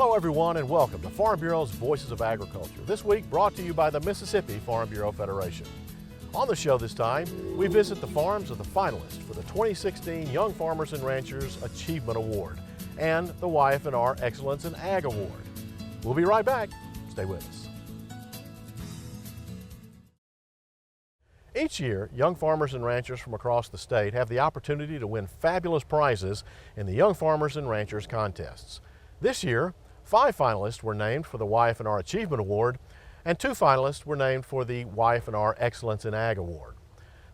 Hello everyone and welcome to Farm Bureau's Voices of Agriculture. This week brought to you by the Mississippi Farm Bureau Federation. On the show this time, we visit the farms of the finalists for the 2016 Young Farmers and Ranchers Achievement Award and the YFR Excellence in Ag Award. We'll be right back. Stay with us. Each year, young farmers and ranchers from across the state have the opportunity to win fabulous prizes in the Young Farmers and Ranchers contests. This year, 5 finalists were named for the YFR Achievement Award and 2 finalists were named for the YFR Excellence in Ag Award.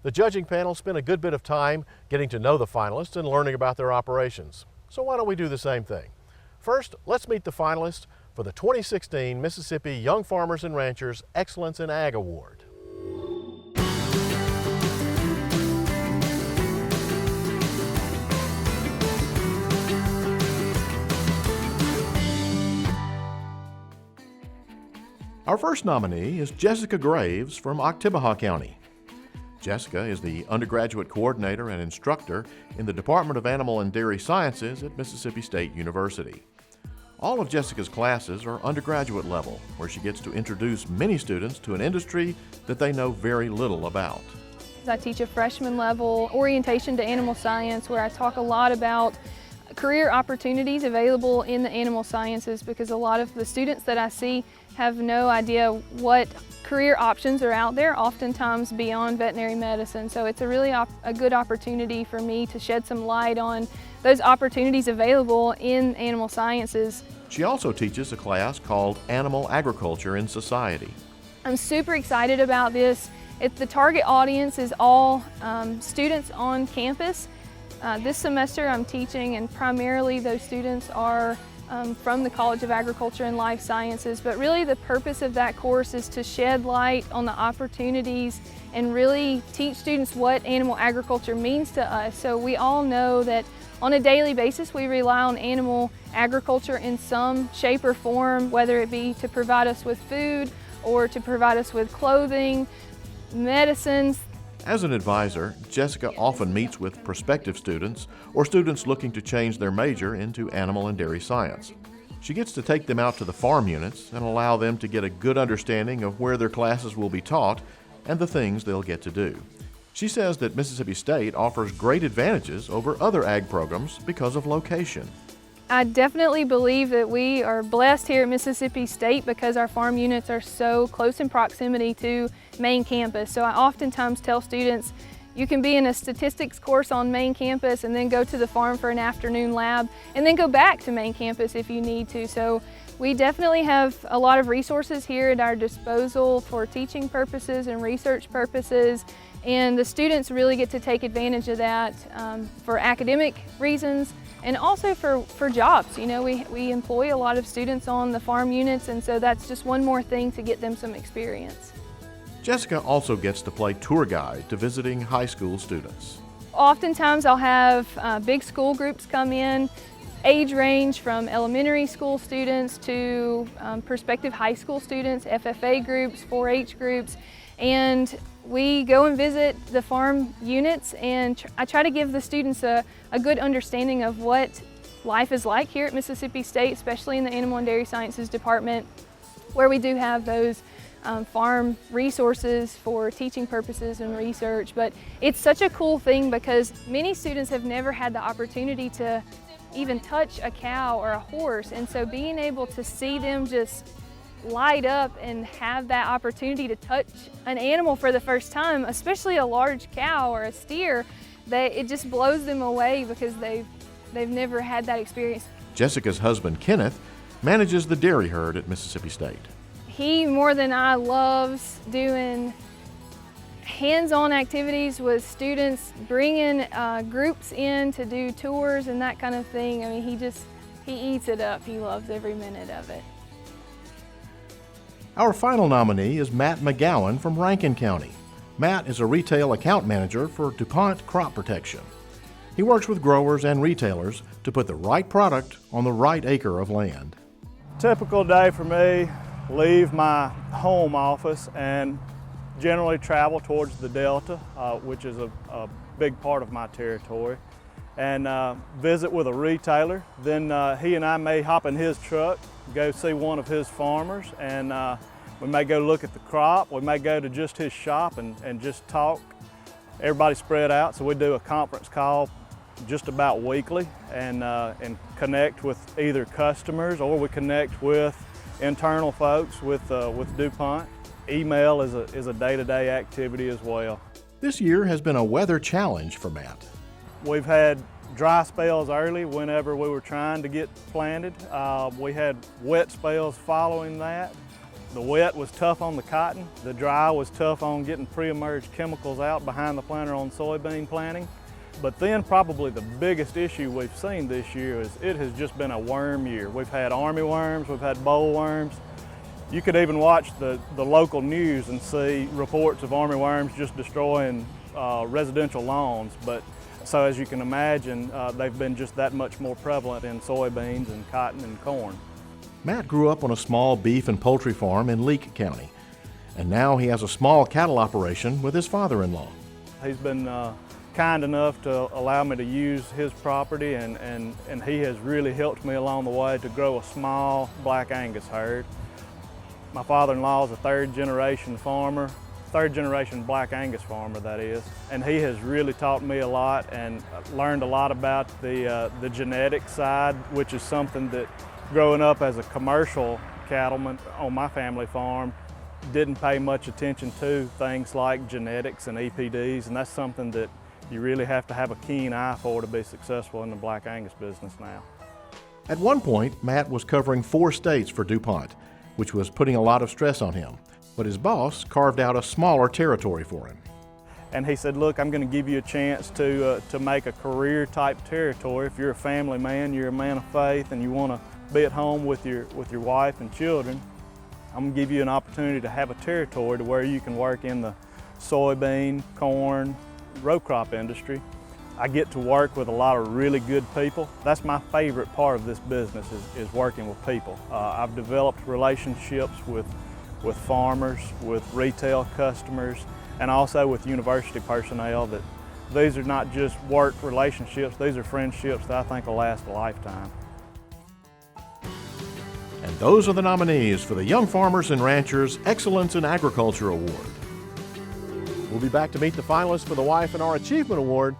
The judging panel spent a good bit of time getting to know the finalists and learning about their operations. So why don't we do the same thing? First, let's meet the finalists for the 2016 Mississippi Young Farmers and Ranchers Excellence in Ag Award. Our first nominee is Jessica Graves from Oktibbeha County. Jessica is the undergraduate coordinator and instructor in the Department of Animal and Dairy Sciences at Mississippi State University. All of Jessica's classes are undergraduate level, where she gets to introduce many students to an industry that they know very little about. I teach a freshman level orientation to animal science where I talk a lot about career opportunities available in the animal sciences, because a lot of the students that I see have no idea what career options are out there, oftentimes beyond veterinary medicine. So it's a really a good opportunity for me to shed some light on those opportunities available in animal sciences. She also teaches a class called Animal Agriculture in Society. I'm super excited about this. The target audience is all students on campus. This semester I'm teaching, and primarily those students are from the College of Agriculture and Life Sciences, but really the purpose of that course is to shed light on the opportunities and really teach students what animal agriculture means to us. So we all know that on a daily basis we rely on animal agriculture in some shape or form, whether it be to provide us with food or to provide us with clothing, medicines. As an advisor, Jessica often meets with prospective students or students looking to change their major into animal and dairy science. She gets to take them out to the farm units and allow them to get a good understanding of where their classes will be taught and the things they'll get to do. She says that Mississippi State offers great advantages over other ag programs because of location. I definitely believe that we are blessed here at Mississippi State because our farm units are so close in proximity to main campus. So I oftentimes tell students, you can be in a statistics course on main campus and then go to the farm for an afternoon lab and then go back to main campus if you need to. So we definitely have a lot of resources here at our disposal for teaching purposes and research purposes. And the students really get to take advantage of that for academic reasons and also for jobs. You know, we employ a lot of students on the farm units, and so that's just one more thing to get them some experience. Jessica also gets to play tour guide to visiting high school students. Oftentimes I'll have big school groups come in, age range from elementary school students to prospective high school students, FFA groups, 4-H groups, and we go and visit the farm units, and I try to give the students a good understanding of what life is like here at Mississippi State, especially in the Animal and Dairy Sciences Department, where we do have those farm resources for teaching purposes and research. But it's such a cool thing because many students have never had the opportunity to even touch a cow or a horse, and so being able to see them just light up and have that opportunity to touch an animal for the first time, especially a large cow or a steer, it just blows them away because they've never had that experience. Jessica's husband, Kenneth, manages the dairy herd at Mississippi State. He, more than I, loves doing hands-on activities with students, bringing groups in to do tours and that kind of thing. I mean, he eats it up. He loves every minute of it. Our final nominee is Matt McGowan from Rankin County. Matt is a retail account manager for DuPont Crop Protection. He works with growers and retailers to put the right product on the right acre of land. Typical day for me, leave my home office and generally travel towards the Delta, which is a big part of my territory, and visit with a retailer. Then he and I may hop in his truck go see one of his farmers, and we may go look at the crop. We may go to just his shop and just talk. Everybody's spread out, so we do a conference call just about weekly and connect with either customers, or we connect with internal folks with DuPont. Email is a day-to-day activity as well. This year has been a weather challenge for Matt. We've had dry spells early whenever we were trying to get planted. We had wet spells following that. The wet was tough on the cotton. The dry was tough on getting pre-emerged chemicals out behind the planter on soybean planting. But then probably the biggest issue we've seen this year is it has just been a worm year. We've had army worms, we've had boll worms. You could even watch the local news and see reports of army worms just destroying residential lawns. So as you can imagine, they've been just that much more prevalent in soybeans and cotton and corn. Matt grew up on a small beef and poultry farm in Leake County, and now he has a small cattle operation with his father-in-law. He's been kind enough to allow me to use his property, and he has really helped me along the way to grow a small Black Angus herd. My father-in-law is a third-generation farmer, third-generation Black Angus farmer, that is, and he has really taught me a lot and learned a lot about the genetic side, which is something that growing up as a commercial cattleman on my family farm didn't pay much attention to, things like genetics and EPDs, and that's something that you really have to have a keen eye for to be successful in the Black Angus business now. At one point, Matt was covering 4 states for DuPont, which was putting a lot of stress on him. But his boss carved out a smaller territory for him. And he said, look, I'm going to give you a chance to make a career type territory. If you're a family man, you're a man of faith, and you want to be at home with your wife and children, I'm going to give you an opportunity to have a territory to where you can work in the soybean, corn, row crop industry. I get to work with a lot of really good people. That's my favorite part of this business is working with people. I've developed relationships with farmers, with retail customers, and also with university personnel. That these are not just work relationships, these are friendships that I think will last a lifetime. And those are the nominees for the Young Farmers and Ranchers Excellence in Agriculture Award. We'll be back to meet the finalists for the YFR Achievement Award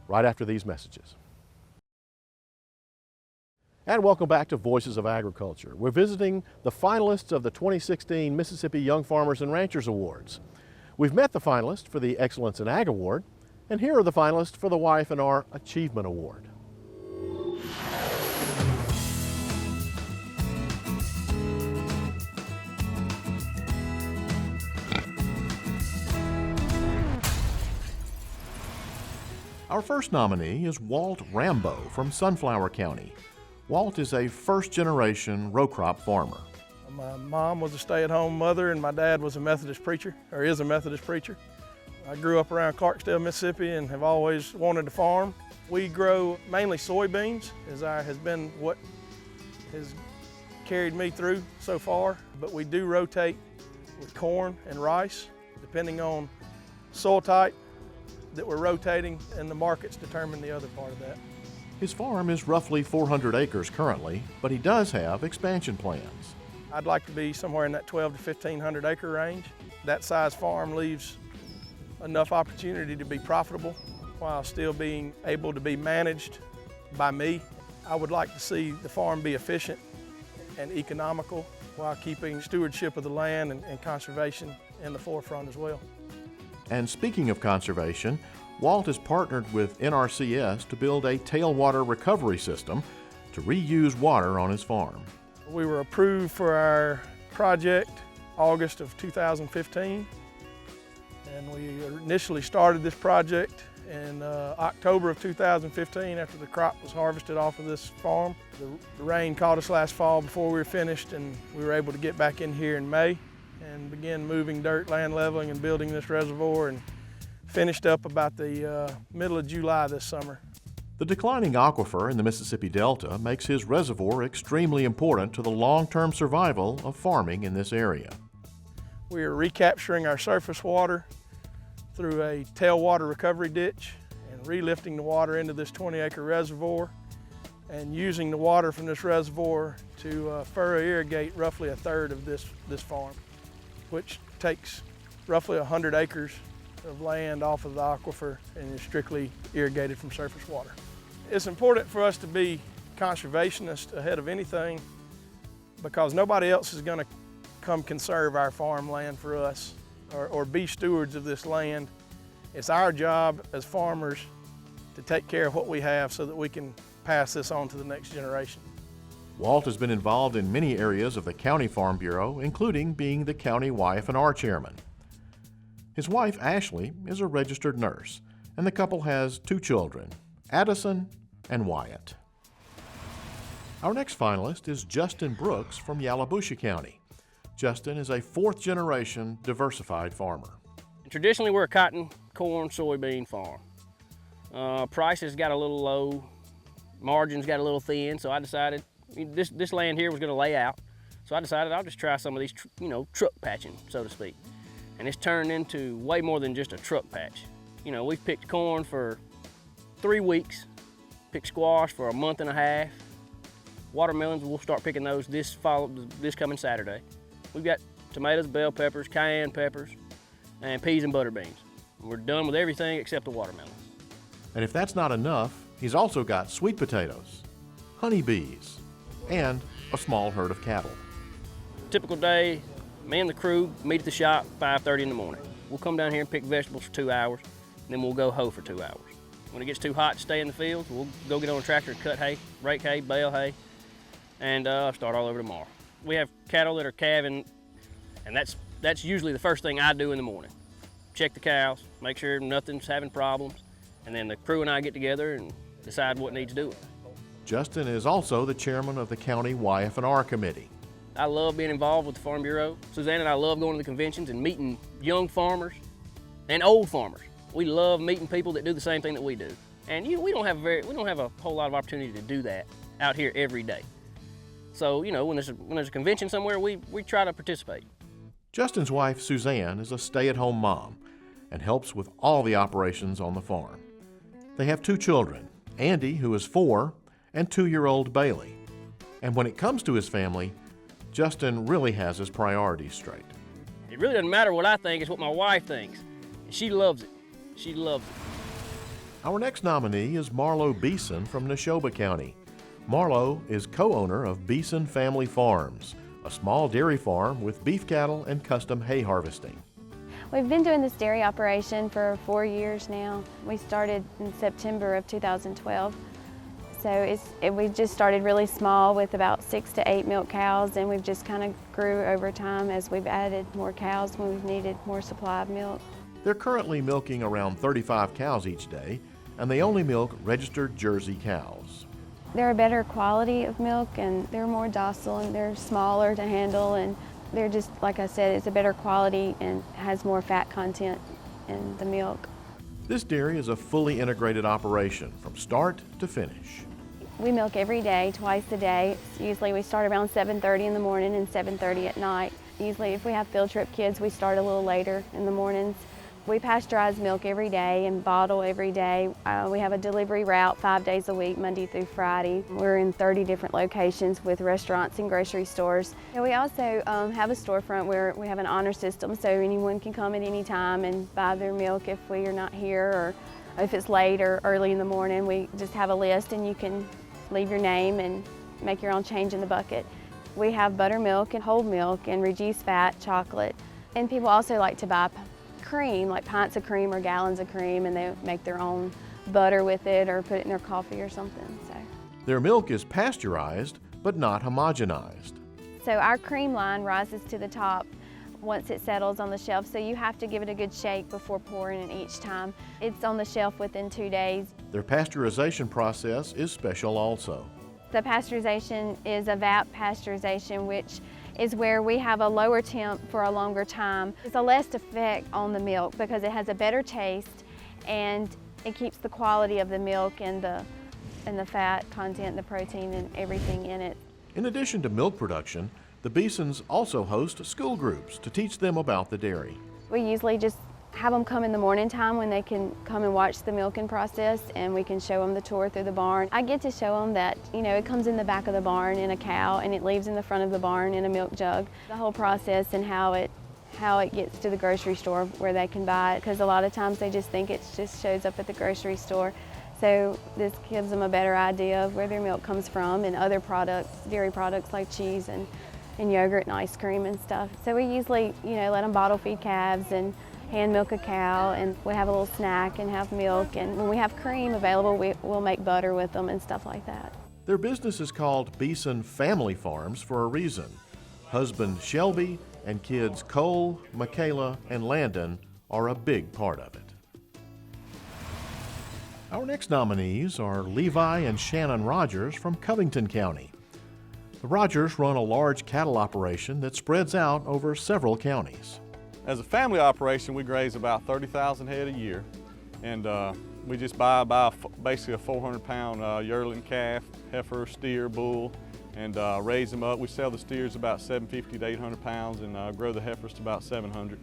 right after these messages. And welcome back to Voices of Agriculture. We're visiting the finalists of the 2016 Mississippi Young Farmers and Ranchers Awards. We've met the finalists for the Excellence in Ag Award, and here are the finalists for the YFR Achievement Award. Our first nominee is Walt Rambo from Sunflower County. Walt is a first-generation row crop farmer. My mom was a stay-at-home mother, and my dad was a Methodist preacher, or is a Methodist preacher. I grew up around Clarksdale, Mississippi, and have always wanted to farm. We grow mainly soybeans, has been what has carried me through so far, but we do rotate with corn and rice, depending on soil type that we're rotating, and the markets determine the other part of that. His farm is roughly 400 acres currently, but he does have expansion plans. I'd like to be somewhere in that 12 to 1,500 acre range. That size farm leaves enough opportunity to be profitable while still being able to be managed by me. I would like to see the farm be efficient and economical while keeping stewardship of the land and conservation in the forefront as well. And speaking of conservation, Walt has partnered with NRCS to build a tailwater recovery system to reuse water on his farm. We were approved for our project August of 2015, and we initially started this project in October of 2015 after the crop was harvested off of this farm. The rain caught us last fall before we were finished, and we were able to get back in here in May and begin moving dirt, land leveling, and building this reservoir, and finished up about the middle of July this summer. The declining aquifer in the Mississippi Delta makes his reservoir extremely important to the long-term survival of farming in this area. We are recapturing our surface water through a tailwater recovery ditch and relifting the water into this 20-acre reservoir. and using the water from this reservoir to furrow irrigate roughly a third of this farm, which takes roughly 100 acres of land off of the aquifer and is strictly irrigated from surface water. It's important for us to be conservationists ahead of anything because nobody else is going to come conserve our farmland for us or be stewards of this land. It's our job as farmers to take care of what we have so that we can pass this on to the next generation. Walt has been involved in many areas of the County Farm Bureau, including being the County YFR chairman. His wife, Ashley, is a registered nurse, and the couple has 2 children, Addison and Wyatt. Our next finalist is Justin Brooks from Yalobusha County. Justin is a 4th-generation diversified farmer. Traditionally, we're a cotton, corn, soybean farm. Prices got a little low, margins got a little thin, so I decided this land here was going to lay out. So I decided I'll just try some of these, truck patching, so to speak. And it's turned into way more than just a truck patch. We've picked corn for 3 weeks, picked squash for a month and a half. Watermelons, we'll start picking those this coming Saturday. We've got tomatoes, bell peppers, cayenne peppers, and peas and butter beans. We're done with everything except the watermelons. And if that's not enough, he's also got sweet potatoes, honeybees, and a small herd of cattle. Typical day, me and the crew meet at the shop 5:30 in the morning. We'll come down here and pick vegetables for 2 hours, and then we'll go hoe for 2 hours. When it gets too hot to stay in the fields, we'll go get on a tractor and cut hay, rake hay, bale hay, and start all over tomorrow. We have cattle that are calving, and that's usually the first thing I do in the morning. Check the cows, make sure nothing's having problems, and then the crew and I get together and decide what needs doing. Justin is also the chairman of the County YFR Committee. I love being involved with the Farm Bureau. Suzanne and I love going to the conventions and meeting young farmers and old farmers. We love meeting people that do the same thing that we do. And we don't have a whole lot of opportunity to do that out here every day. So, when there's a convention somewhere, we try to participate. Justin's wife, Suzanne, is a stay-at-home mom and helps with all the operations on the farm. They have 2 children, Andy, who is 4, and 2-year-old Bailey. And when it comes to his family, Justin really has his priorities straight. It really doesn't matter what I think, it's what my wife thinks. She loves it. She loves it. Our next nominee is Marlo Beeson from Neshoba County. Marlo is co-owner of Beeson Family Farms, a small dairy farm with beef cattle and custom hay harvesting. We've been doing this dairy operation for 4 years now. We started in September of 2012. So we just started really small with about 6 to 8 milk cows, and we've just kind of grew over time as we've added more cows when we've needed more supply of milk. They're currently milking around 35 cows each day, and they only milk registered Jersey cows. They're a better quality of milk, and they're more docile, and they're smaller to handle, and they're just, like I said, it's a better quality and has more fat content in the milk. This dairy is a fully integrated operation from start to finish. We milk every day, twice a day. Usually we start around 7:30 in the morning and 7:30 at night. Usually if we have field trip kids, we start a little later in the mornings. We pasteurize milk every day and bottle every day. We have a delivery route 5 days a week, Monday through Friday. We're in 30 different locations with restaurants and grocery stores. And we also have a storefront where we have an honor system, so anyone can come at any time and buy their milk if we are not here, or if it's late or early in the morning. We just have a list and you can leave your name and make your own change in the bucket. We have buttermilk and whole milk and reduced fat chocolate. And people also like to buy cream, like pints of cream or gallons of cream, and they make their own butter with it or put it in their coffee or something. Their milk is pasteurized, but not homogenized. So our cream line rises to the top once it settles on the shelf, so you have to give it a good shake before pouring it each time. It's on the shelf within 2 days. Their pasteurization process is special also. The pasteurization is a VAP pasteurization, which is where we have a lower temp for a longer time. It's a less effect on the milk because it has a better taste, and it keeps the quality of the milk and the fat content, the protein, and everything in it. In addition to milk production, the Beesons also host school groups to teach them about the dairy. We usually just have them come in the morning time when they can come and watch the milking process, and we can show them the tour through the barn. I get to show them that, you know, it comes in the back of the barn in a cow and it leaves in the front of the barn in a milk jug. The whole process and how it gets to the grocery store where they can buy it, because a lot of times they just think it just shows up at the grocery store. So this gives them a better idea of where their milk comes from and other products, dairy products like cheese and yogurt and ice cream and stuff. So we usually, you know, let them bottle feed calves and hand milk a cow, and we have a little snack and have milk, and when we have cream available, we'll make butter with them and stuff like that. Their business is called Beeson Family Farms for a reason. Husband Shelby and kids Cole, Michaela, and Landon are a big part of it. Our next nominees are Levi and Shannon Rogers from Covington County. The Rogers run a large cattle operation that spreads out over several counties. As a family operation, we graze about 30,000 head a year, and we just buy basically a 400-pound yearling calf, heifer, steer, bull, and raise them up. We sell the steers about 750 to 800 pounds and grow the heifers to about 700.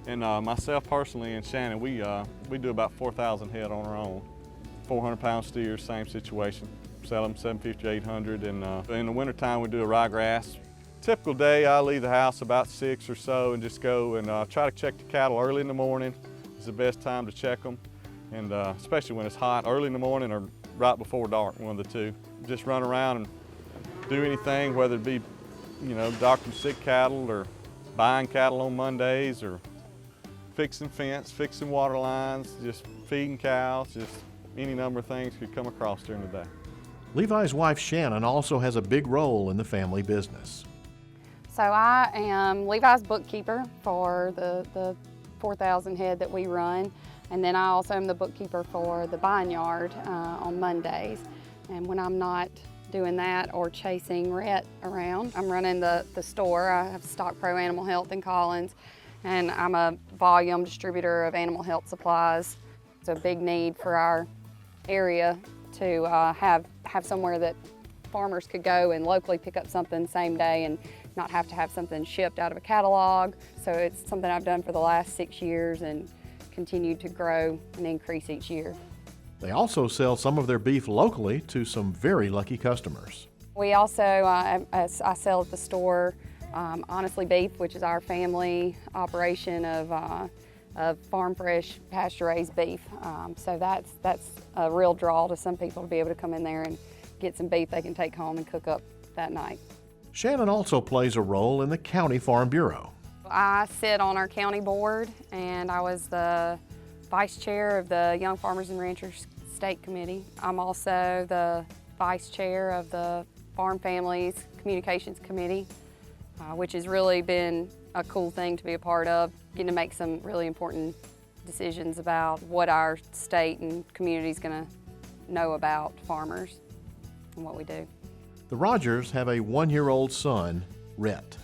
And myself personally and Shannon, we do about 4,000 head on our own. 400-pound steers, same situation. Sell them 750 to 800, and in the wintertime we do a ryegrass. Typical day, I leave the house about 6 or so and just go and try to check the cattle early in the morning. It's the best time to check them, and especially when it's hot, early in the morning or right before dark, one of the two. Just run around and do anything, whether it be, you know, doctoring sick cattle or buying cattle on Mondays or fixing fence, fixing water lines, just feeding cows, just any number of things could come across during the day. Levi's wife Shannon also has a big role in the family business. So I am Levi's bookkeeper for the 4,000 head that we run, and then I also am the bookkeeper for the buying yard on Mondays. And when I'm not doing that or chasing Rhett around, I'm running the store. I have Stock Pro Animal Health in Collins, and I'm a volume distributor of animal health supplies. It's a big need for our area to have somewhere that farmers could go and locally pick up something same day and not have to have something shipped out of a catalog. So it's something I've done for the last 6 years and continue to grow and increase each year. They also sell some of their beef locally to some very lucky customers. We also, I sell at the store Honestly Beef, which is our family operation of farm fresh pasture raised beef. So that's a real draw to some people to be able to come in there and get some beef they can take home and cook up that night. Shannon also plays a role in the County Farm Bureau. I sit on our county board, and I was the vice chair of the Young Farmers and Ranchers State Committee. I'm also the vice chair of the Farm Families Communications Committee, which has really been a cool thing to be a part of, getting to make some really important decisions about what our state and community is going to know about farmers and what we do. The Rogers have a 1-year-old son, Rhett.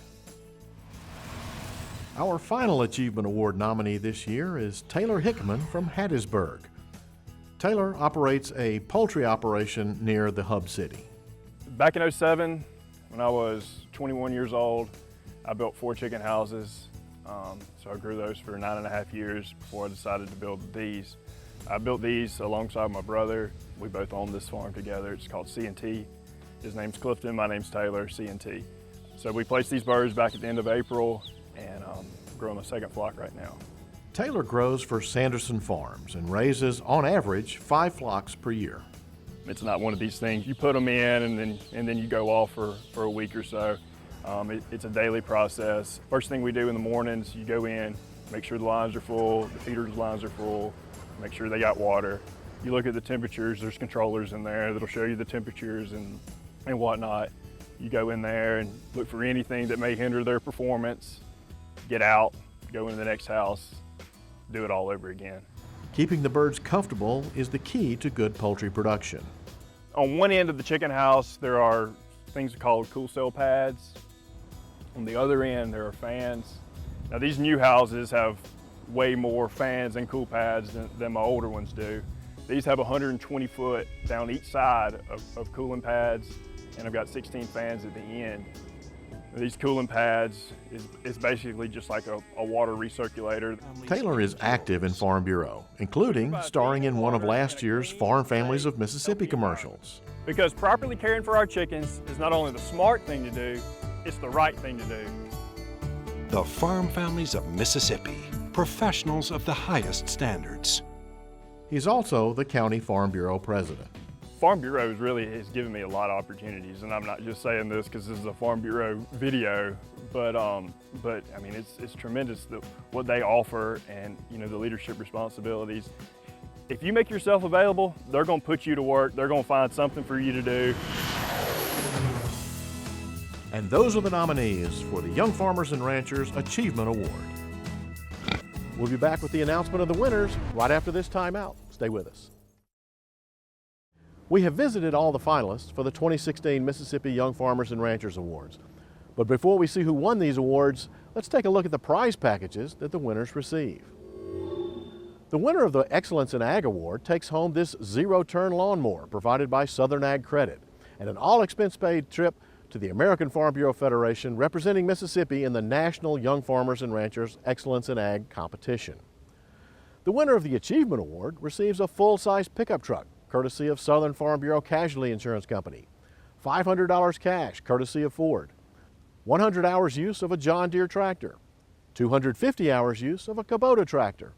Our final Achievement Award nominee this year is Taylor Hickman from Hattiesburg. Taylor operates a poultry operation near the hub city. Back in '07, when I was 21 years old, I built 4 chicken houses. So I grew those for 9.5 years before I decided to build these. I built these alongside my brother. We both own this farm together. It's called C&T. His name's Clifton, my name's Taylor, C&T. So we placed these birds back at the end of April, and growing a second flock right now. Taylor grows for Sanderson Farms and raises, on average, 5 flocks per year. It's not one of these things you put them in and then you go off for a week or so. It's a daily process. First thing we do in the mornings, you go in, make sure the lines are full, the feeders' lines are full, make sure they got water. You look at the temperatures, there's controllers in there that'll show you the temperatures and whatnot. You go in there and look for anything that may hinder their performance, get out, go into the next house, do it all over again. Keeping the birds comfortable is the key to good poultry production. On one end of the chicken house, there are things called cool cell pads. On the other end, there are fans. Now these new houses have way more fans and cool pads than my older ones do. These have 120 foot down each side of cooling pads, and I've got 16 fans at the end. These cooling pads is basically just like a water recirculator. Taylor is active in Farm Bureau, including starring in one of last year's Farm Families of Mississippi commercials. Because properly caring for our chickens is not only the smart thing to do, it's the right thing to do. The Farm Families of Mississippi, professionals of the highest standards. He's also the County Farm Bureau president. Farm Bureau has given me a lot of opportunities, and I'm not just saying this because this is a Farm Bureau video, but I mean it's tremendous what they offer, and the leadership responsibilities. If you make yourself available, they're going to put you to work. They're going to find something for you to do. And those are the nominees for the Young Farmers and Ranchers Achievement Award. We'll be back with the announcement of the winners right after this timeout. Stay with us. We have visited all the finalists for the 2016 Mississippi Young Farmers and Ranchers Awards. But before we see who won these awards, let's take a look at the prize packages that the winners receive. The winner of the Excellence in Ag Award takes home this zero-turn lawnmower provided by Southern Ag Credit and an all-expense-paid trip to the American Farm Bureau Federation representing Mississippi in the National Young Farmers and Ranchers Excellence in Ag competition. The winner of the Achievement Award receives a full-size pickup truck courtesy of Southern Farm Bureau Casualty Insurance Company, $500 cash courtesy of Ford, 100 hours use of a John Deere tractor, 250 hours use of a Kubota tractor,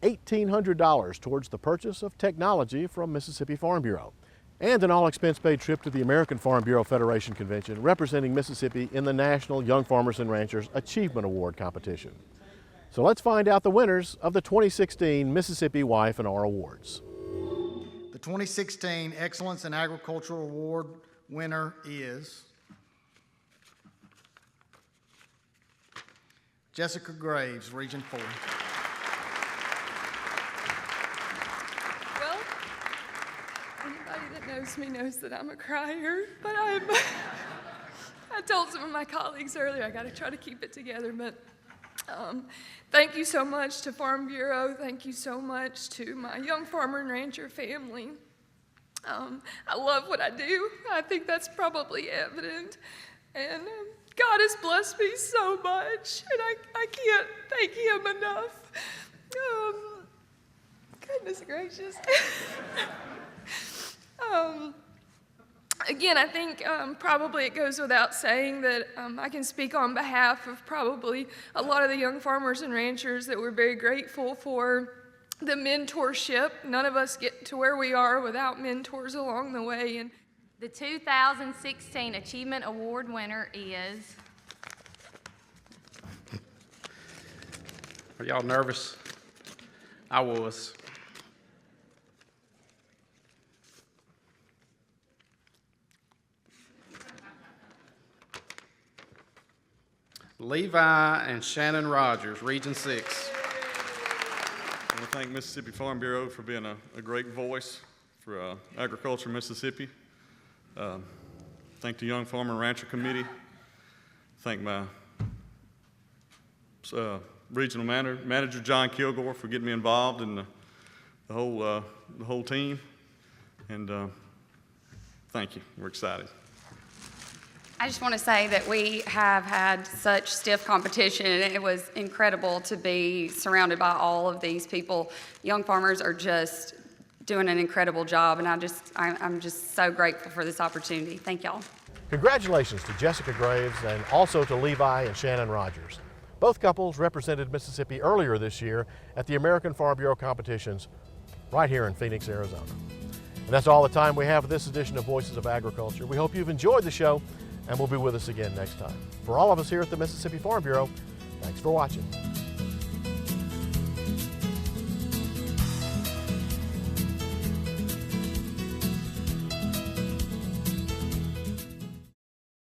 $1,800 towards the purchase of technology from Mississippi Farm Bureau, and an all-expense-paid trip to the American Farm Bureau Federation Convention representing Mississippi in the National Young Farmers and Ranchers Achievement Award competition. So let's find out the winners of the 2016 Mississippi YFR Awards. The 2016 Excellence in Agricultural Award winner is Jessica Graves, Region 4. Well, anybody that knows me knows that I'm a crier, but I told some of my colleagues earlier I got to try to keep it together, but thank you so much to Farm Bureau. Thank you so much to my young farmer and rancher family. I love what I do. I think that's probably evident. And God has blessed me so much, and I can't thank Him enough. Goodness gracious. Again, I think probably it goes without saying that I can speak on behalf of probably a lot of the young farmers and ranchers that we're very grateful for the mentorship. None of us get to where we are without mentors along the way. And the 2016 Achievement Award winner is... Are y'all nervous? I was. Levi and Shannon Rogers, Region 6. I want to thank Mississippi Farm Bureau for being a great voice for agriculture in Mississippi. Thank the Young Farmer and Rancher Committee. Thank my regional manager John Kilgore for getting me involved in the whole team. And thank you. We're excited. I just want to say that we have had such stiff competition, and it was incredible to be surrounded by all of these people. Young farmers are just doing an incredible job, and I'm just so grateful for this opportunity. Thank y'all. Congratulations to Jessica Graves and also to Levi and Shannon Rogers. Both couples represented Mississippi earlier this year at the American Farm Bureau competitions right here in Phoenix, Arizona. And that's all the time we have for this edition of Voices of Agriculture. We hope you've enjoyed the show and will be with us again next time. For all of us here at the Mississippi Farm Bureau, thanks for watching.